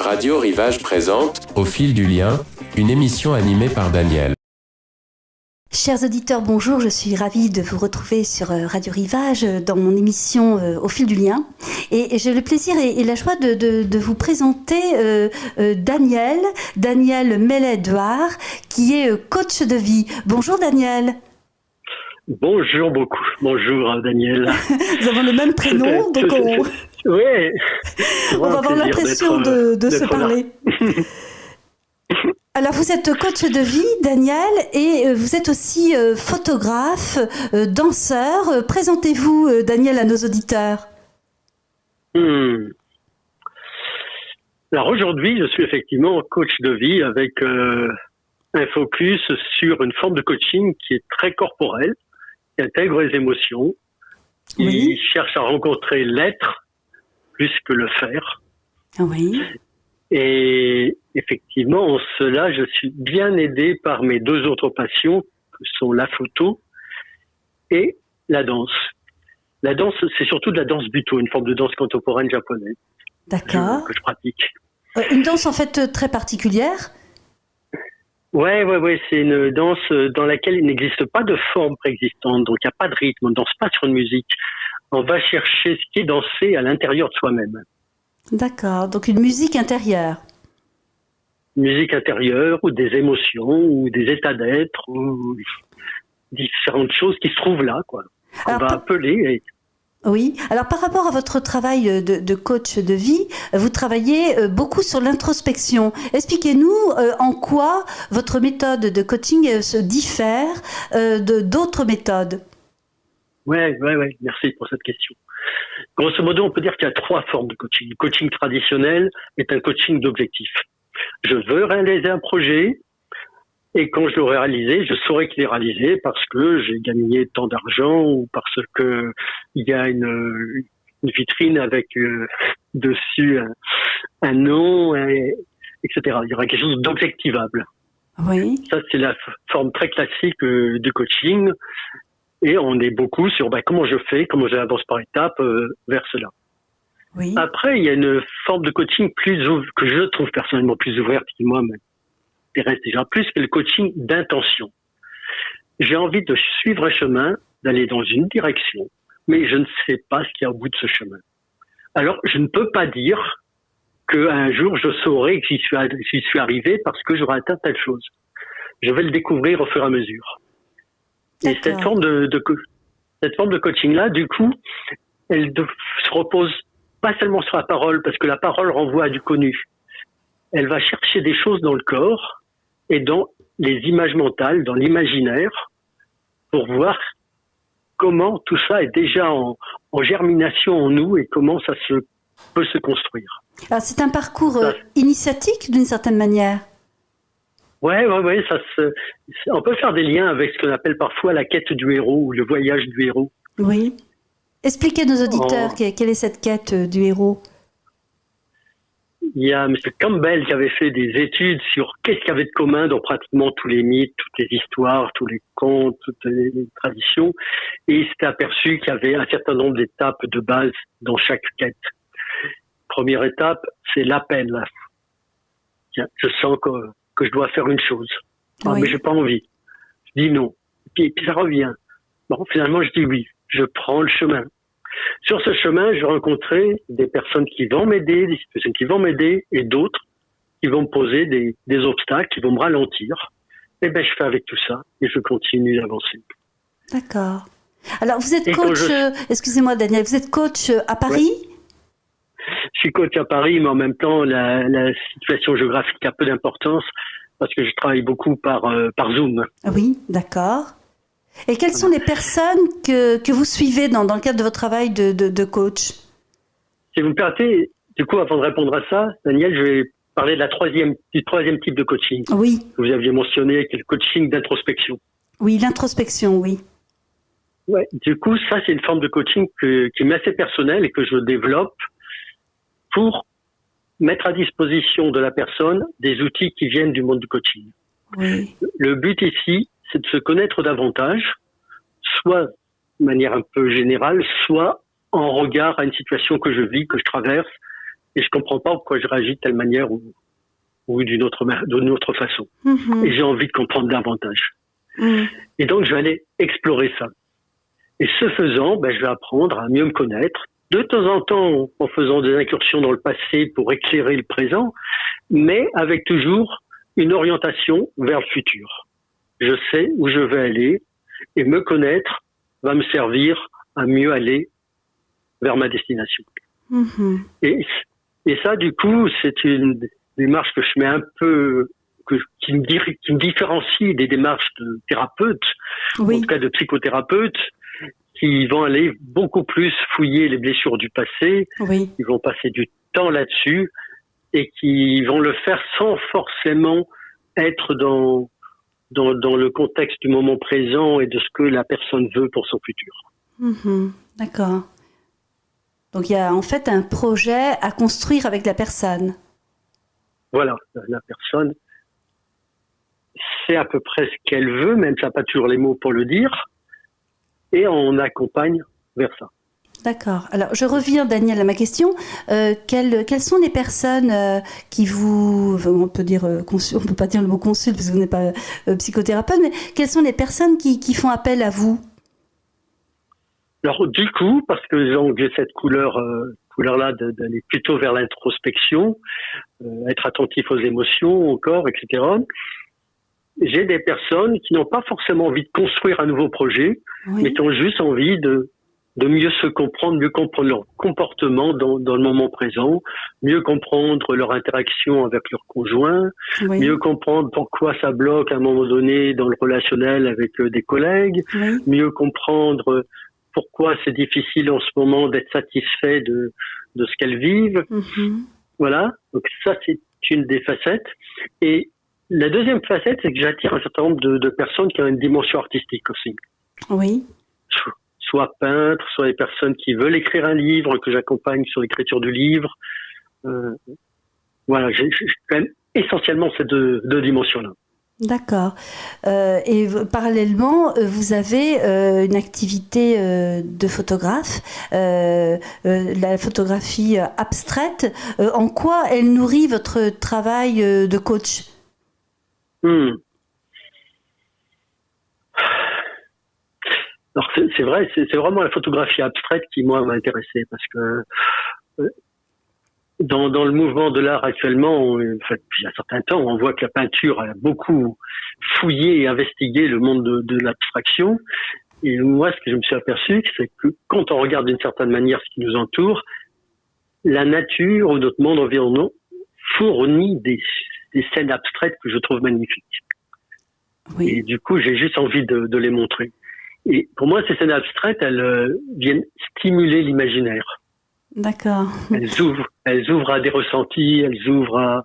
Radio Rivage présente Au fil du lien, une émission animée par Daniel. Chers auditeurs, bonjour, je suis ravie de vous retrouver sur Radio Rivage dans mon émission Au fil du lien. Et j'ai le plaisir et la joie de vous présenter Daniel Mellet-Douard, qui est coach de vie. Bonjour Daniel. Bonjour beaucoup. Bonjour Daniel. Nous avons le même prénom, donc on va avoir l'impression de se parler. Alors, vous êtes coach de vie, Daniel, et vous êtes aussi photographe, danseur. Présentez-vous, Daniel, à nos auditeurs. Alors, aujourd'hui, je suis effectivement coach de vie avec un focus sur une forme de coaching qui est très corporelle, qui intègre les émotions, qui cherche à rencontrer l'être plus que le faire. Oui. Et effectivement, en cela, je suis bien aidé par mes deux autres passions, que sont la photo et la danse. La danse, c'est surtout de la danse Buto, une forme de danse contemporaine japonaise. D'accord. Que je pratique. Une danse en fait très particulière ? Ouais, c'est une danse dans laquelle il n'existe pas de forme préexistante, donc il n'y a pas de rythme, on ne danse pas sur une musique. On va chercher ce qui est dansé à l'intérieur de soi-même. D'accord, donc une musique intérieure. Musique intérieure, ou des émotions, ou des états d'être, ou différentes choses qui se trouvent là, quoi. On va appeler. Oui, alors par rapport à votre travail de coach de vie, vous travaillez beaucoup sur l'introspection. Expliquez-nous en quoi votre méthode de coaching se diffère d'autres méthodes. Ouais, merci pour cette question. Grosso modo, on peut dire qu'il y a trois formes de coaching. Le coaching traditionnel est un coaching d'objectif. Je veux réaliser un projet et quand je l'aurai réalisé, je saurai qu'il est réalisé parce que j'ai gagné tant d'argent ou parce que il y a une vitrine avec dessus un nom, etc. Il y aura quelque chose d'objectivable. Oui. Ça, c'est la forme très classique du coaching. Et on est beaucoup sur comment je fais, comment j'avance par étapes vers cela. Oui. Après, il y a une forme de coaching que je trouve personnellement plus ouverte, qui moi m'intéresse déjà plus, que le coaching d'intention. J'ai envie de suivre un chemin, d'aller dans une direction, mais je ne sais pas ce qu'il y a au bout de ce chemin. Alors, je ne peux pas dire qu'un jour je saurai que j'y suis arrivé parce que j'aurai atteint telle chose. Je vais le découvrir au fur et à mesure. Et cette forme de coaching-là, du coup, elle se repose pas seulement sur la parole, parce que la parole renvoie à du connu. Elle va chercher des choses dans le corps et dans les images mentales, dans l'imaginaire, pour voir comment tout ça est déjà en germination en nous et comment ça peut se construire. Alors, c'est un parcours initiatique d'une certaine manière. Ouais, on peut faire des liens avec ce qu'on appelle parfois la quête du héros ou le voyage du héros. Oui. Expliquez à nos auditeurs quelle est cette quête du héros. Il y a M. Campbell qui avait fait des études sur qu'est-ce qu'il y avait de commun dans pratiquement tous les mythes, toutes les histoires, tous les contes, toutes les traditions. Et il s'était aperçu qu'il y avait un certain nombre d'étapes de base dans chaque quête. Première étape, c'est l'appel. Tiens, je sens que je dois faire une chose. Mais j'ai pas envie. Je dis non. Puis ça revient. Bon, finalement, je dis oui. Je prends le chemin. Sur ce chemin, je rencontrerai des personnes qui vont m'aider, des situations qui vont m'aider, et d'autres qui vont me poser des obstacles, qui vont me ralentir. Et je fais avec tout ça, et je continue d'avancer. D'accord. Alors, vous êtes coach, excusez-moi Daniel, vous êtes coach à Paris ? Je suis coach à Paris, mais en même temps, la situation géographique a peu d'importance parce que je travaille beaucoup par Zoom. Oui, d'accord. Et quelles sont les personnes que vous suivez dans le cadre de votre travail de coach ? Si vous me permettez, du coup, avant de répondre à ça, Daniel, je vais parler du troisième type de coaching. Oui. Que vous aviez mentionné, qui est le coaching d'introspection. Oui, l'introspection, oui. Ouais. Du coup, ça, c'est une forme de coaching qui m'est assez personnelle et que je développe pour mettre à disposition de la personne des outils qui viennent du monde du coaching. Oui. Le but ici, c'est de se connaître davantage, soit de manière un peu générale, soit en regard à une situation que je vis, que je traverse, et je comprends pas pourquoi je réagis de telle manière ou d'une autre façon. Et j'ai envie de comprendre davantage. Et donc, je vais aller explorer ça. Et ce faisant, je vais apprendre à mieux me connaître, de temps en temps en faisant des incursions dans le passé pour éclairer le présent, mais avec toujours une orientation vers le futur. Je sais où je vais aller et me connaître va me servir à mieux aller vers ma destination. Et ça, du coup, c'est une démarche que je mets un peu, qui me différencie des démarches de thérapeutes, en tout cas de psychothérapeutes, qui vont aller beaucoup plus fouiller les blessures du passé, ils vont passer du temps là-dessus et qui vont le faire sans forcément être dans le contexte du moment présent et de ce que la personne veut pour son futur. D'accord. Donc il y a en fait un projet à construire avec la personne. Voilà, la personne sait à peu près ce qu'elle veut, même si elle n'a pas toujours les mots pour le dire, et on accompagne vers ça. D'accord. Alors, je reviens, Daniel, à ma question. Quelles sont les personnes qui vous... on peut pas dire le mot consulte parce que vous n'êtes pas psychothérapeute, mais quelles sont les personnes qui font appel à vous? Alors, du coup, parce que j'ai cette couleur-là d'aller plutôt vers l'introspection, être attentif aux émotions, au corps, etc., j'ai des personnes qui n'ont pas forcément envie de construire un nouveau projet, mais qui ont juste envie de mieux se comprendre, mieux comprendre leur comportement dans le moment présent, mieux comprendre leur interaction avec leur conjoint, mieux comprendre pourquoi ça bloque à un moment donné dans le relationnel avec des collègues, mieux comprendre pourquoi c'est difficile en ce moment d'être satisfait de ce qu'elles vivent. Voilà, donc ça c'est une des facettes. Et la deuxième facette, c'est que j'attire un certain nombre de personnes qui ont une dimension artistique aussi. Oui. Soit peintres, soit des personnes qui veulent écrire un livre, que j'accompagne sur l'écriture du livre. Voilà, j'ai quand même essentiellement ces deux dimensions-là. D'accord. Et parallèlement, vous avez une activité de photographe, la photographie abstraite. En quoi elle nourrit votre travail de coach ? Alors c'est vrai, c'est vraiment la photographie abstraite qui moi m'a intéressé parce que dans le mouvement de l'art actuellement, depuis un certain temps, on voit que la peinture a beaucoup fouillé et investigué le monde de l'abstraction. Et moi, ce que je me suis aperçu, c'est que quand on regarde d'une certaine manière ce qui nous entoure, la nature ou notre monde environnant fournit des scènes abstraites que je trouve magnifiques. Et du coup, j'ai juste envie de les montrer. Et pour moi, ces scènes abstraites, elles viennent stimuler l'imaginaire. D'accord. Elles ouvrent à des ressentis, elles ouvrent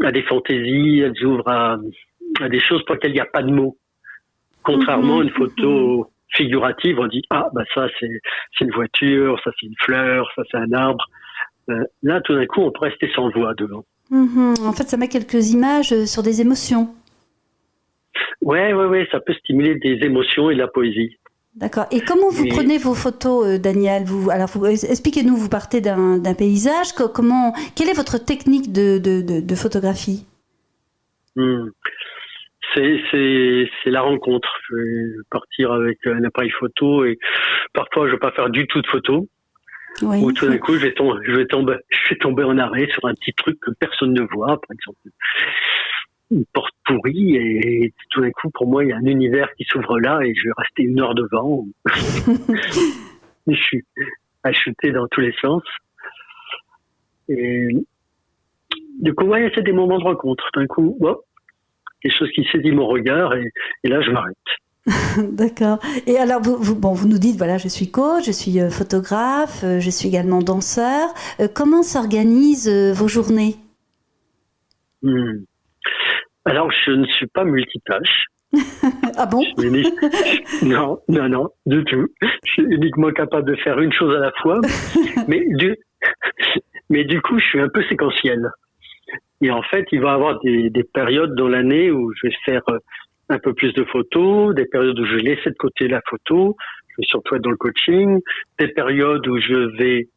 à des fantaisies, elles ouvrent à des choses pour lesquelles il n'y a pas de mots. Contrairement à une photo figurative, on dit ça c'est une voiture, ça c'est une fleur, ça c'est un arbre. Là, tout d'un coup, on peut rester sans voix devant. En fait, ça met quelques images sur des émotions. Ouais, ça peut stimuler des émotions et de la poésie. D'accord. Et comment vous prenez vos photos, Daniel ? Expliquez-nous, vous partez d'un paysage. Quelle est votre technique de photographie ? C'est la rencontre. Je vais partir avec un appareil photo et parfois je ne vais pas faire du tout de photos. Ou tout d'un coup je vais tomber en arrêt sur un petit truc que personne ne voit, par exemple une porte pourrie, et tout d'un coup pour moi il y a un univers qui s'ouvre là et je vais rester 1 heure devant. Je suis acheté dans tous les sens. Et du coup c'est des moments de rencontre. D'un coup, quelque chose qui saisit mon regard et là je m'arrête. D'accord. Et alors vous nous dites je suis coach, je suis photographe, je suis également danseur. Comment s'organisent vos journées ? Alors je ne suis pas multitâche. Ah bon ? Non, du tout. Je suis uniquement capable de faire une chose à la fois, mais du coup je suis un peu séquentiel. Et en fait, il va y avoir des périodes dans l'année où je vais faire un peu plus de photos, des périodes où je vais laisser de côté la photo, je vais surtout être dans le coaching, des périodes où je vais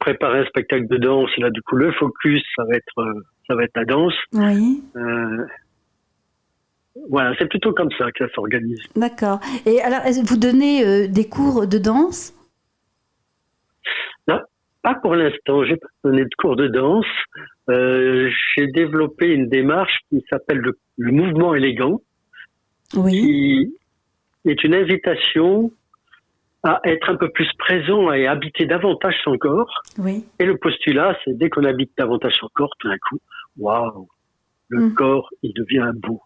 préparer un spectacle de danse. Là, du coup, le focus, ça va être la danse. Oui. Voilà, c'est plutôt comme ça que ça s'organise. D'accord. Et alors, vous donnez des cours de danse? Non, pas pour l'instant. J'ai pas donné de cours de danse. J'ai développé une démarche qui s'appelle le mouvement élégant, Oui. qui est une invitation à être un peu plus présent et habiter davantage son corps. Oui. Et le postulat, c'est dès qu'on habite davantage son corps, tout d'un coup, waouh, le corps, il devient beau.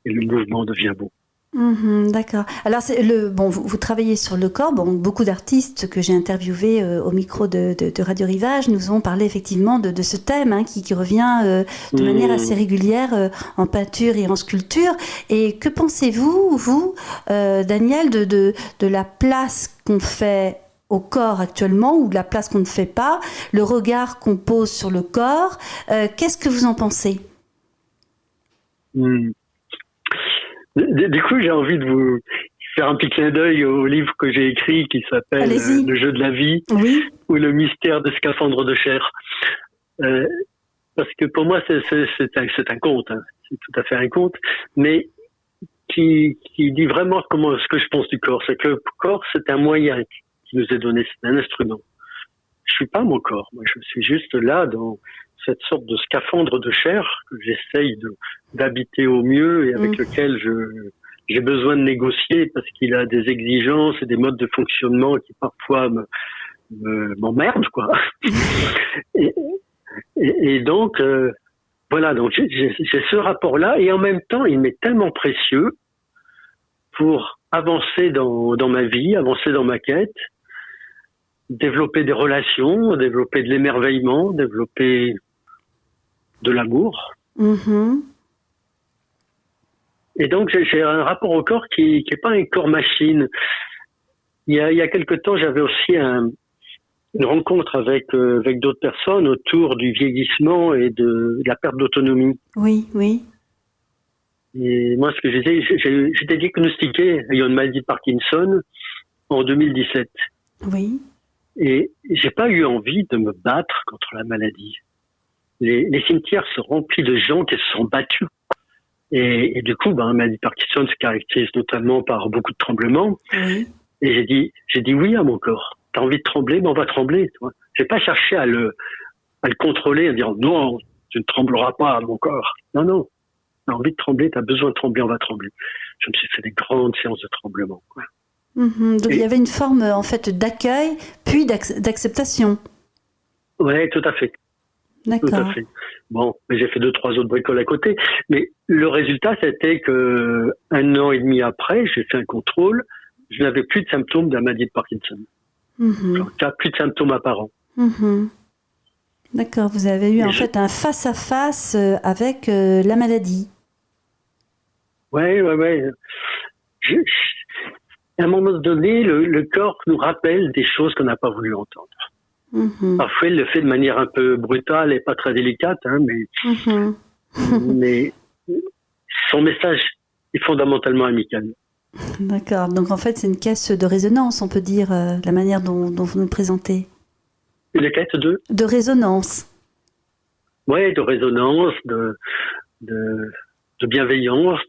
Et le mouvement devient beau. D'accord. Alors, vous travaillez sur le corps. Bon, beaucoup d'artistes que j'ai interviewés au micro de Radio Rivage nous ont parlé effectivement de ce thème qui revient de manière assez régulière en peinture et en sculpture. Et que pensez-vous, vous, Daniel, de la place qu'on fait au corps actuellement ou de la place qu'on ne fait pas, le regard qu'on pose sur le corps? Qu'est-ce que vous en pensez? Du coup, j'ai envie de vous faire un petit clin d'œil au livre que j'ai écrit qui s'appelle Le jeu de la vie, ou le mystère des scaphandres de chair. Parce que pour moi, c'est un conte, c'est tout à fait un conte, mais qui dit vraiment ce que je pense du corps. C'est que le corps, c'est un moyen qui nous est donné, c'est un instrument. Je suis pas mon corps, moi, je suis juste là dans cette sorte de scaphandre de chair que j'essaye d'habiter au mieux et avec lequel j'ai besoin de négocier parce qu'il a des exigences et des modes de fonctionnement qui parfois m'emmerdent, quoi. et donc, voilà, donc j'ai ce rapport-là et en même temps, il m'est tellement précieux pour avancer dans ma vie, avancer dans ma quête, développer des relations, développer de l'émerveillement, développer de l'amour. Et donc, j'ai un rapport au corps qui est pas un corps machine. Il y a quelque temps, j'avais aussi une rencontre avec d'autres personnes autour du vieillissement et de la perte d'autonomie. Oui. Et moi, ce que j'étais diagnostiqué ayant une maladie de Parkinson en 2017. Oui. Et j'ai pas eu envie de me battre contre la maladie. Les cimetières se remplissent de gens qui se sont battus. Et du coup, la maladie de Parkinson se caractérise notamment par beaucoup de tremblements. Oui. Et j'ai dit oui à mon corps. T'as envie de trembler, on va trembler. J'ai pas cherché à le contrôler en disant non, tu ne trembleras pas, mon corps. Non. T'as envie de trembler, t'as besoin de trembler, on va trembler. Je me suis fait des grandes séances de tremblement, quoi. Donc il y avait une forme en fait d'accueil puis d'acceptation. Ouais, tout à fait. D'accord. Tout à fait. Bon, mais j'ai fait 2-3 autres bricoles à côté. Mais le résultat, c'était que 1 an et demi après, j'ai fait un contrôle. Je n'avais plus de symptômes de la maladie de Parkinson. Genre, plus de symptômes apparents. D'accord. Vous avez eu en fait un face-à-face avec la maladie. Ouais. À un moment donné, le corps nous rappelle des choses qu'on n'a pas voulu entendre. Parfois, il le fait de manière un peu brutale et pas très délicate, mais son message est fondamentalement amical. D'accord. Donc en fait, c'est une caisse de résonance, on peut dire, la manière dont vous nous présentez. Une caisse de résonance. Ouais, de résonance, de bienveillance,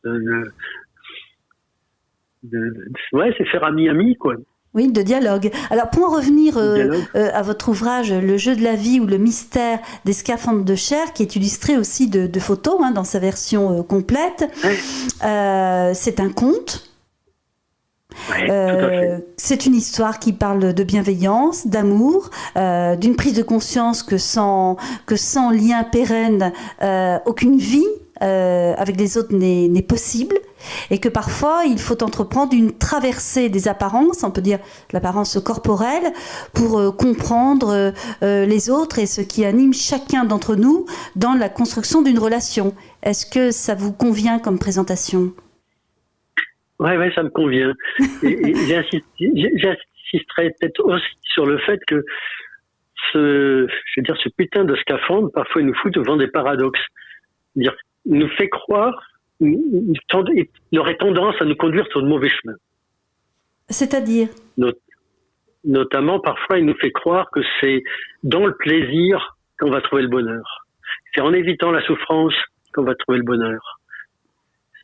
ouais, c'est faire ami, quoi. Oui, de dialogue. Alors, pour en revenir à votre ouvrage, Le jeu de la vie ou le mystère des scaphandres de chair, qui est illustré aussi de photos dans sa version complète, c'est un conte. Ouais, tout à fait. C'est une histoire qui parle de bienveillance, d'amour, d'une prise de conscience que sans lien pérenne, aucune vie avec les autres n'est possible, et que parfois il faut entreprendre une traversée des apparences, on peut dire l'apparence corporelle, pour comprendre les autres et ce qui anime chacun d'entre nous dans la construction d'une relation. Est-ce que ça vous convient comme présentation ? Ouais, ça me convient. Et j'insisterai peut-être aussi sur le fait que ce putain de scaphandre, parfois, il nous fout devant des paradoxes. Il nous fait croire, il aurait tendance à nous conduire sur de mauvais chemins. C'est-à-dire ? Notamment, parfois, il nous fait croire que c'est dans le plaisir qu'on va trouver le bonheur. C'est en évitant la souffrance qu'on va trouver le bonheur.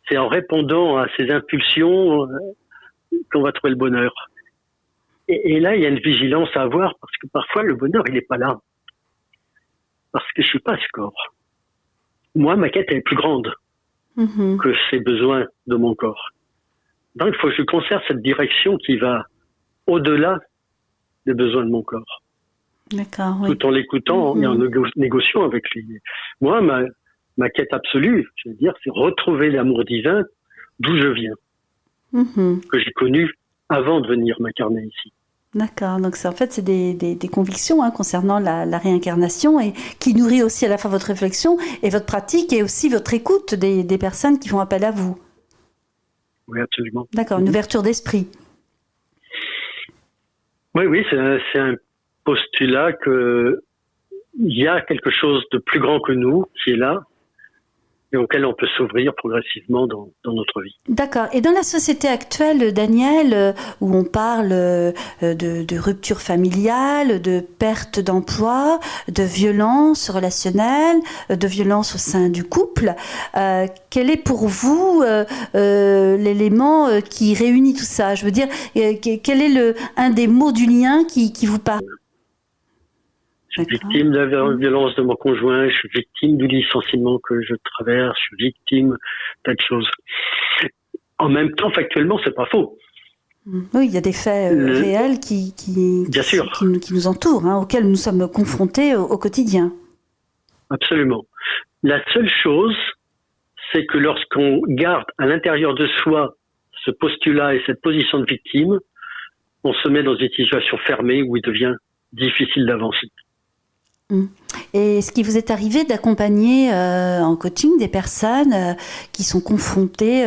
C'est en répondant à ces impulsions qu'on va trouver le bonheur. Et là, il y a une vigilance à avoir parce que parfois, le bonheur, il n'est pas là. Parce que je suis pas ce corps. Moi, ma quête, elle est plus grande que ces besoins de mon corps. Donc, il faut que je conserve cette direction qui va au-delà des besoins de mon corps. D'accord, oui. Tout en l'écoutant et en négociant avec lui. Moi, ma quête absolue, je veux dire, c'est retrouver l'amour divin d'où je viens, que j'ai connu avant de venir m'incarner ici. D'accord, donc en fait c'est des convictions concernant la réincarnation et qui nourrit aussi à la fois votre réflexion et votre pratique et aussi votre écoute des personnes qui font appel à vous. Oui, absolument. D'accord, une ouverture d'esprit. Oui, c'est un postulat que il y a quelque chose de plus grand que nous qui est là et auquel on peut s'ouvrir progressivement dans notre vie. D'accord. Et dans la société actuelle, Daniel, où on parle de rupture familiale, de perte d'emploi, de violence relationnelle, de violence au sein du couple, quel est pour vous l'élément qui réunit tout ça? Je veux dire, quel est un des mots du lien qui vous parle? Je suis victime de la violence de mon conjoint, je suis victime du licenciement que je traverse, je suis victime de choses. En même temps, factuellement, c'est pas faux. Oui, il y a des faits réels qui nous entourent, auxquels nous sommes confrontés au quotidien. Absolument. La seule chose, c'est que lorsqu'on garde à l'intérieur de soi ce postulat et cette position de victime, on se met dans une situation fermée où il devient difficile d'avancer. Et est-ce qu'il vous est arrivé d'accompagner en coaching des personnes qui sont confrontées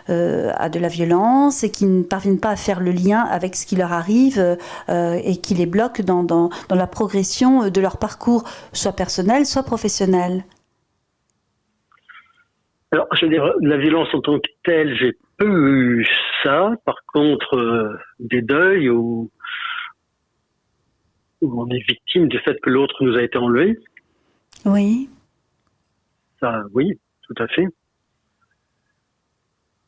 à de la violence et qui ne parviennent pas à faire le lien avec ce qui leur arrive et qui les bloque dans la progression de leur parcours, soit personnel, soit professionnel? Alors, je veux dire, la violence en tant que telle, j'ai peu eu ça. Par contre, des deuils où on est victime du fait que l'autre nous a été enlevé. Oui. Ça, oui, tout à fait.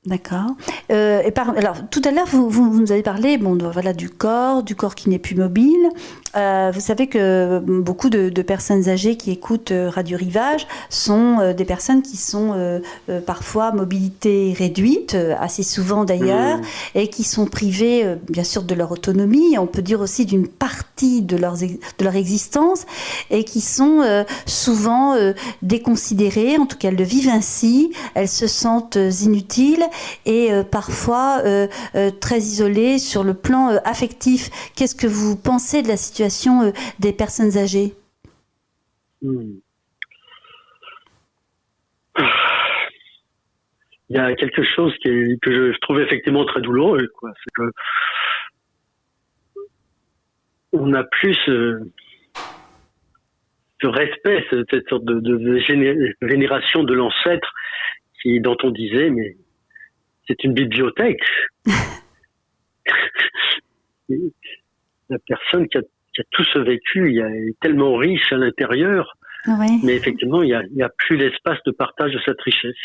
D'accord. Alors, tout à l'heure, vous nous avez parlé du corps qui n'est plus mobile. Vous savez que beaucoup de personnes âgées qui écoutent Radio Rivage sont des personnes qui sont parfois à mobilité réduite, assez souvent d'ailleurs, et qui sont privées, bien sûr, de leur autonomie, on peut dire aussi d'une partie de leur existence, et qui sont souvent déconsidérées, en tout cas elles le vivent ainsi, elles se sentent inutiles, et parfois très isolées sur le plan affectif. Qu'est-ce que vous pensez de la situation des personnes âgées? Il y a quelque chose que je trouve effectivement très douloureux, quoi. C'est que on n'a plus ce respect, cette sorte de vénération de l'ancêtre dont on disait, mais c'est une bibliothèque. La personne qui a tout ce vécu, il est tellement riche à l'intérieur, mais effectivement, il n'y a plus l'espace de partage de cette richesse.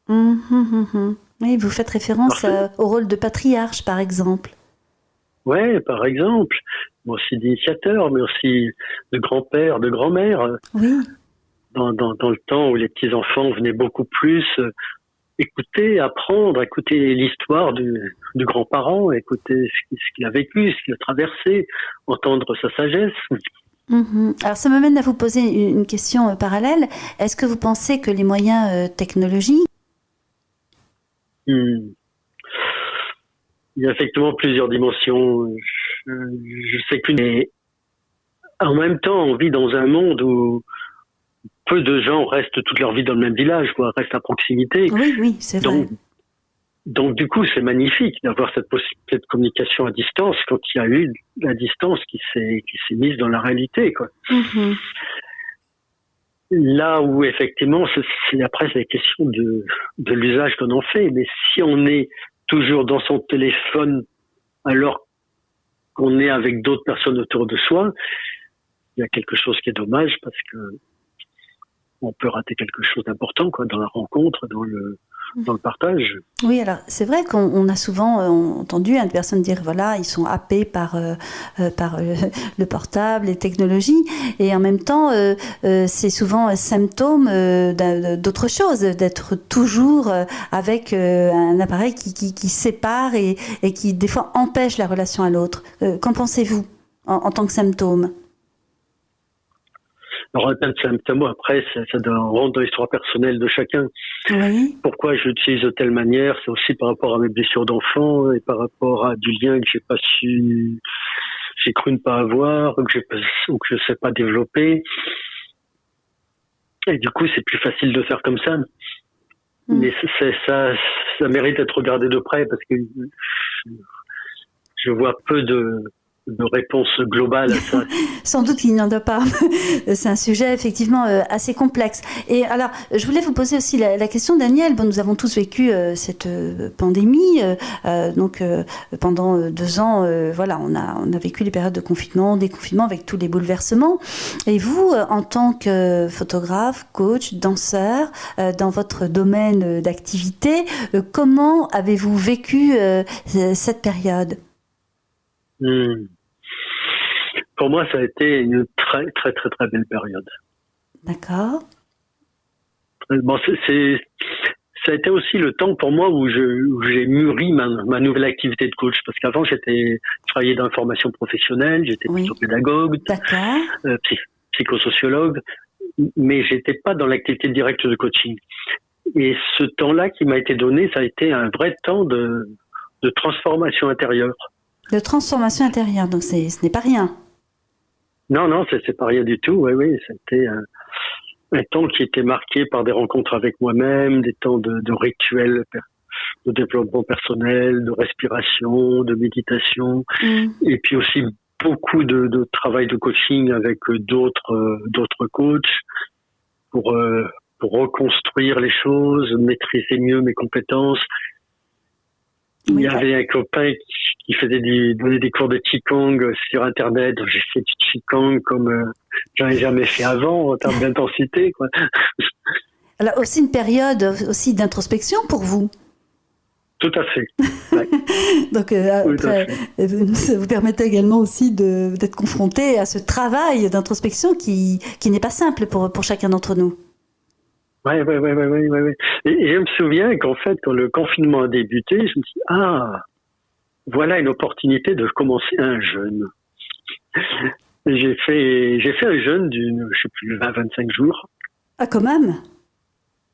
Oui, vous faites référence au rôle de patriarche, par exemple. Oui, par exemple, mais aussi d'initiateur, mais aussi de grand-père, de grand-mère. Oui. Dans le temps où les petits-enfants venaient beaucoup plus écouter, apprendre, écouter l'histoire du grand-parent, écouter ce qu'il a vécu, ce qu'il a traversé, entendre sa sagesse. Alors ça m'amène à vous poser une question parallèle. Est-ce que vous pensez que les moyens technologiques... Il y a effectivement plusieurs dimensions. Je sais qu'une... Mais en même temps, on vit dans un monde où peu de gens restent toute leur vie dans le même village, restent à proximité. Oui, c'est vrai. Donc du coup, c'est magnifique d'avoir cette communication à distance quand il y a eu la distance qui s'est mise dans la réalité, quoi. Là où effectivement, après c'est la question de l'usage qu'on en fait. Mais si on est toujours dans son téléphone alors qu'on est avec d'autres personnes autour de soi, il y a quelque chose qui est dommage parce que on peut rater quelque chose d'important, quoi, dans la rencontre, dans le partage. Oui, alors c'est vrai qu'on a souvent entendu des personnes dire voilà, ils sont happés par le portable, les technologies, et en même temps, c'est souvent un symptôme d'autre chose, d'être toujours avec un appareil qui sépare et qui des fois empêche la relation à l'autre. Qu'en pensez-vous en tant que symptôme? Alors, un mot, après, ça doit rentrer dans l'histoire personnelle de chacun. Oui. Pourquoi j'utilise de telle manière, c'est aussi par rapport à mes blessures d'enfant et par rapport à du lien que j'ai cru ne pas avoir, ou que je sais pas développer. Et du coup, c'est plus facile de faire comme ça. Mais ça mérite d'être regardé de près parce que je vois peu de réponse globale à ça. Sans doute qu'il n'y en a pas. C'est un sujet effectivement assez complexe. Et alors, je voulais vous poser aussi la question, Daniel. Bon, nous avons tous vécu cette pandémie. Pendant 2 ans, voilà, on a vécu les périodes de confinement, déconfinement avec tous les bouleversements. Et vous, en tant que photographe, coach, danseur, dans votre domaine d'activité, comment avez-vous vécu cette période ? Pour moi, ça a été une très, très, très, très belle période. D'accord. Bon, ça a été aussi le temps pour moi où j'ai mûri ma nouvelle activité de coach. Parce qu'avant, je travaillais dans la formation professionnelle, j'étais plutôt pédagogue, psychosociologue, mais j'étais pas dans l'activité directe de coaching. Et ce temps-là qui m'a été donné, ça a été un vrai temps de transformation intérieure. De transformation intérieure, donc ce n'est pas rien. Non, c'est pas rien du tout. Oui, c'était un temps qui était marqué par des rencontres avec moi-même, des temps de rituels de développement personnel, de respiration, de méditation, et puis aussi beaucoup de travail de coaching avec d'autres coachs pour reconstruire les choses, maîtriser mieux mes compétences. Il y avait un copain qui donnait des cours de Qigong sur Internet. J'ai fait du Qigong comme j'en ai jamais fait avant en termes d'intensité, quoi. Alors aussi une période aussi d'introspection pour vous. Tout à fait. Ouais. Donc après, ça vous permettait également aussi d'être confronté à ce travail d'introspection qui n'est pas simple pour chacun d'entre nous. Ouais. Et je me souviens qu'en fait, quand le confinement a débuté, je me suis dit, voilà une opportunité de commencer un jeûne. Et j'ai fait un jeûne d'une, je sais plus, 20-25 jours. Ah, quand même.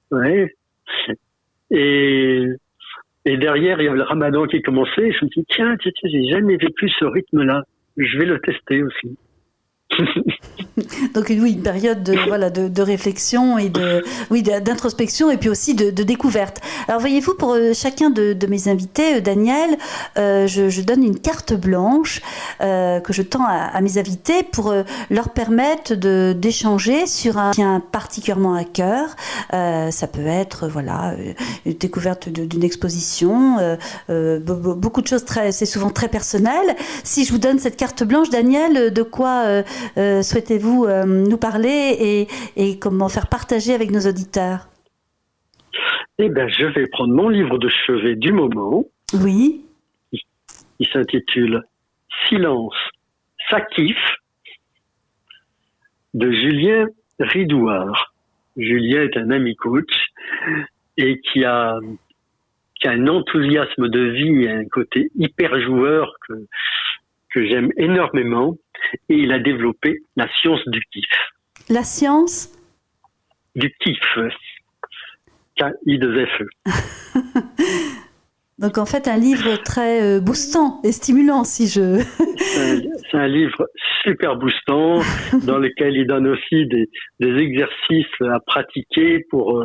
Ouais. Et derrière, il y avait le Ramadan qui commençait. Et je me suis dit, tiens, j'ai jamais vécu ce rythme-là. Je vais le tester aussi. Donc oui, une période de réflexion et d'introspection et puis aussi de découverte. Alors voyez-vous, pour chacun de mes invités, Daniel, je donne une carte blanche que je tends à mes invités pour leur permettre d'échanger sur un qui tient particulièrement à cœur. Ça peut être une découverte d'une exposition, beaucoup de choses c'est souvent très personnel. Si je vous donne cette carte blanche, Daniel, de quoi souhaitez-vous nous parler et comment faire partager avec nos auditeurs? Eh bien, je vais prendre mon livre de chevet du moment. Oui. Il s'intitule Silence, ça kiffe, de Julien Ridouard. Julien est un ami coach et qui a un enthousiasme de vie et un côté hyper joueur que j'aime énormément, et il a développé la science du kiff. La science du kiff. K-I-2-F-E. Donc en fait un livre très boostant et stimulant c'est un livre super boostant dans lequel il donne aussi des exercices à pratiquer pour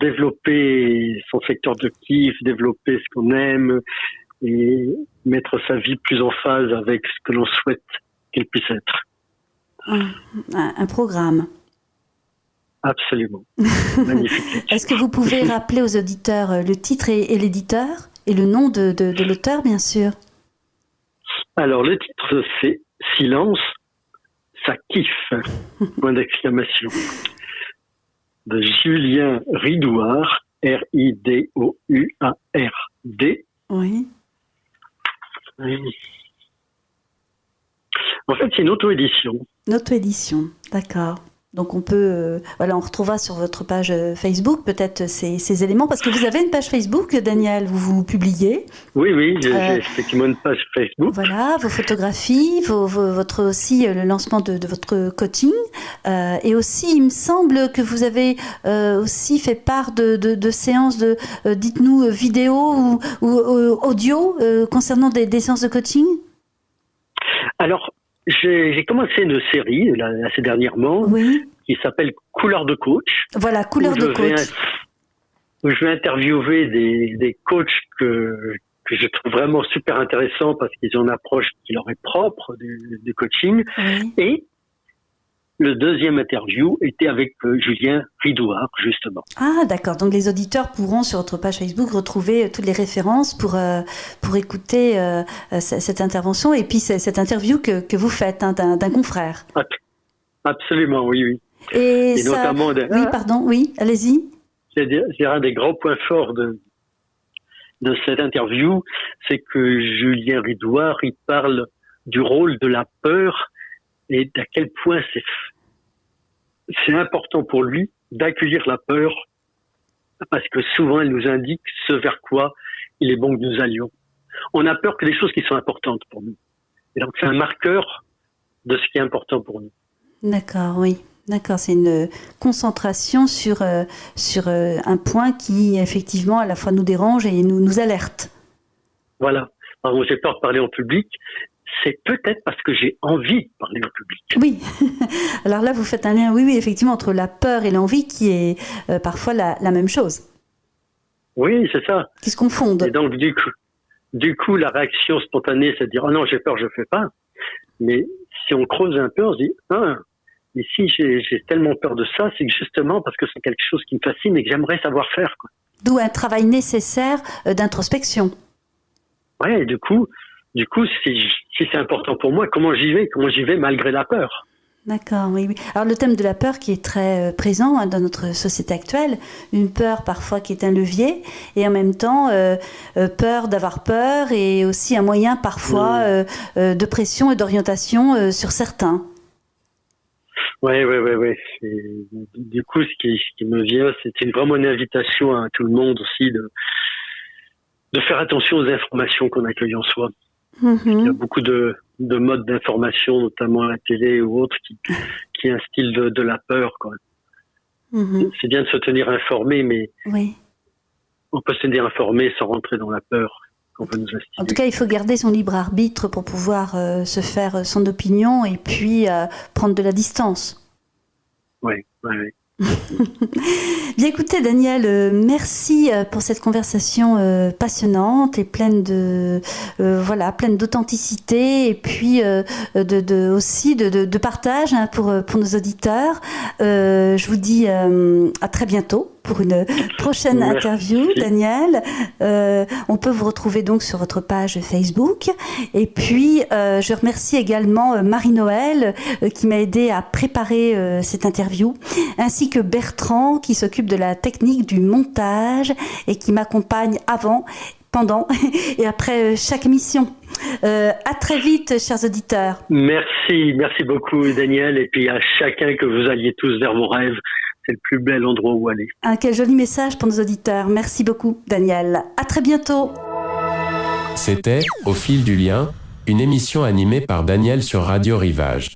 développer son secteur de kiff, développer ce qu'on aime et mettre sa vie plus en phase avec ce que l'on souhaite qu'elle puisse être. Un programme. Absolument. Magnifique. Est-ce que vous pouvez rappeler aux auditeurs le titre et l'éditeur et le nom de l'auteur, bien sûr? Alors, le titre, c'est Silence, ça kiffe, point d'exclamation, de Julien Ridouard, Ridouard. Oui. En fait, c'est une auto-édition. Une auto-édition, d'accord. Donc on peut, on retrouvera sur votre page Facebook peut-être ces éléments, parce que vous avez une page Facebook, Daniel, où vous publiez. Oui, j'ai effectivement une page Facebook. Voilà, vos photographies, votre aussi le lancement de votre coaching, et aussi il me semble que vous avez aussi fait part de séances de, dites-nous, vidéo ou audio concernant des séances de coaching. Alors, j'ai commencé une série assez dernièrement qui s'appelle Couleur de coach. Voilà, Couleur de coach. Où je vais interviewer des coachs que je trouve vraiment super intéressants parce qu'ils ont une approche qui leur est propre du coaching. Oui. Et le deuxième interview était avec Julien Ridouard, justement. Ah, d'accord. Donc, les auditeurs pourront, sur votre page Facebook, retrouver toutes les références pour écouter cette intervention et puis cette interview que vous faites d'un confrère. Absolument, oui. Et ça... notamment... allez-y. C'est un des grands points forts de cette interview, c'est que Julien Ridouard, il parle du rôle de la peur et d'à quel point c'est important pour lui d'accueillir la peur, parce que souvent elle nous indique ce vers quoi il est bon que nous allions. On a peur que des choses qui sont importantes pour nous. Et donc c'est un marqueur de ce qui est important pour nous. D'accord, oui. D'accord, c'est une concentration sur un point qui effectivement à la fois nous dérange et nous alerte. Voilà. Alors, j'ai peur de parler en public. C'est peut-être parce que j'ai envie de parler au public. Oui. Alors là, vous faites un lien, oui, effectivement, entre la peur et l'envie qui est parfois la même chose. Oui, c'est ça. Qui se confondent. Et donc, du coup, la réaction spontanée, c'est de dire « Oh non, j'ai peur, je ne fais pas ». Mais si on creuse un peu, on se dit « Ah, mais si j'ai tellement peur de ça, c'est justement parce que c'est quelque chose qui me fascine et que j'aimerais savoir faire. » D'où un travail nécessaire d'introspection. Oui, et du coup, si c'est important pour moi, comment j'y vais malgré la peur. D'accord, oui. Alors le thème de la peur qui est très présent dans notre société actuelle, une peur parfois qui est un levier et en même temps peur d'avoir peur et aussi un moyen parfois de pression et d'orientation sur certains. Oui. Du coup, ce qui me vient, c'est vraiment une invitation à tout le monde aussi de faire attention aux informations qu'on accueille en soi. Il y a beaucoup de modes d'information, notamment à la télé ou autres, qui instillent de la peur, quoi. C'est bien de se tenir informé, mais on peut se tenir informé sans rentrer dans la peur qu'on peut nous instiller. En tout cas, il faut garder son libre arbitre pour pouvoir se faire son opinion et puis prendre de la distance. Oui. Bien écoutez Daniel, merci pour cette conversation passionnante et pleine d'authenticité et puis aussi de partage pour nos auditeurs. Je vous dis à très bientôt pour une prochaine interview, Daniel. On peut vous retrouver donc sur votre page Facebook. Et puis, je remercie également Marie-Noël qui m'a aidé à préparer cette interview, ainsi que Bertrand qui s'occupe de la technique du montage et qui m'accompagne avant, pendant et après chaque émission. À très vite, chers auditeurs. Merci beaucoup Daniel, et puis à chacun que vous alliez tous vers vos rêves. C'est le plus bel endroit où aller. Quel joli message pour nos auditeurs. Merci beaucoup, Daniel. À très bientôt. C'était Au fil du lien, une émission animée par Daniel sur Radio Rivage.